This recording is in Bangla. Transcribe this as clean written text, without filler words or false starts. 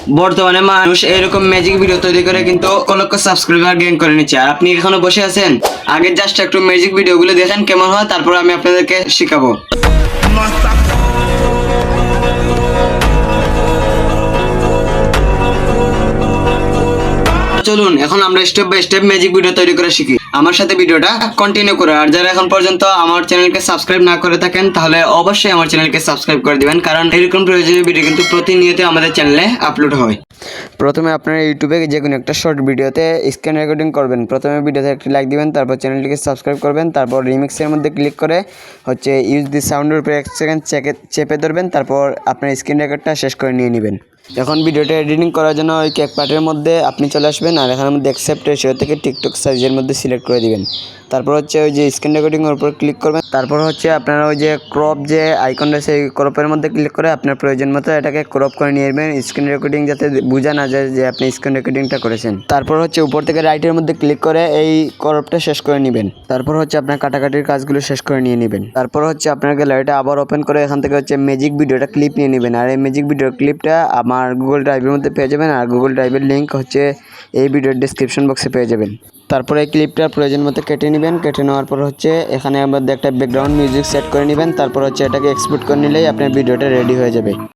বর্তমানে মানুষ এরকম ম্যাজিক ভিডিও তৈরি করে কিন্তু লক্ষ সাবস্ক্রাইবার গেইন করে নিচ্ছে। আর আপনি এখনো বসে আছেন? আগে জাস্ট একটু ম্যাজিক ভিডিওগুলো দেখেন কেমন হয়, তারপর আমি আপনাদেরকে শেখাবো। চলুন এখন আমরা step by step magic video তৈরি করে শিখি। আমার সাথে ভিডিওটা কন্টিনিউ করো। আর যারা এখন পর্যন্ত আমার চ্যানেলকে সাবস্ক্রাইব না করে থাকেন তাহলে অবশ্যই আমার চ্যানেলকে সাবস্ক্রাইব করে দিবেন, কারণ এরকম প্রয়োজনীয় ভিডিও কিন্তু প্রতিনিয়ত আমাদের চ্যানেলে আপলোড হয়। প্রথমে আপনারা ইউটিউবে যে কোনো একটা শর্ট ভিডিওতে স্ক্রিন রেকর্ডিং করবেন। প্রথমে ভিডিওতে একটি লাইক দিবেন, তারপর চ্যানেলটিকে সাবস্ক্রাইব করবেন, তারপর রিমিক্সের মধ্যে ক্লিক করে ইউজ দি সাউন্ডের উপরে 1 সেকেন্ড চেপে ধরবেন, তারপর আপনার স্ক্রিন রেকর্ডটা শেষ করে নিয়ে নেবেন। এখন ভিডিওটা এডিটিং করার জন্য ওই কেক পার্টের মধ্যে আপনি চলে আসবেন, আর এখানের মধ্যে অ্যাকসেপ্ট রেশিও থেকে টিকটক সাইজের মধ্যে সিলেক্ট করে দিবেন। তারপর ওই যে স্ক্রিন রেকর্ডিংয়ের উপর ক্লিক করবেন, তারপর আপনারা ওই যে ক্রপ যে আইকন রয়েছে এই ক্রপের মধ্যে ক্লিক করে আপনার প্রয়োজন মতো এটাকে ক্রপ করে নিয়ে নেবেন, স্ক্রিন রেকর্ডিং যাতে বোঝা না যায় যে আপনি স্ক্রিন রেকর্ডিংটা করেছেন। তারপর উপর থেকে রাইটের মধ্যে ক্লিক করে এই ক্রপটা শেষ করে নেবেন। তারপর আপনার কাটাকাটির কাজগুলো শেষ করে নিয়ে নেবেন। তারপর আপনার গ্যালারিটা আবার ওপেন করে এখান থেকে ম্যাজিক ভিডিওটা ক্লিপ নিয়ে নেবেন। আর এই ম্যাজিক ভিডিওর ক্লিপটা আমার গুগল ড্রাইভের মধ্যে পেয়ে যাবেন, আর গুগল ড্রাইভের লিঙ্ক এই ভিডিওর ডেসক্রিপশন বক্সে পেয়ে যাবেন। তারপরে এই ক্লিপটার প্রয়োজন মতো কেটে নেবেন। কেটে নেওয়ার পর এখানে আমাদের একটা ব্যাকগ্রাউন্ড মিউজিক সেট করে নেবেন। তারপর এটাকে এক্সপোর্ট করে নিলেই আপনার ভিডিওটা রেডি হয়ে যাবে।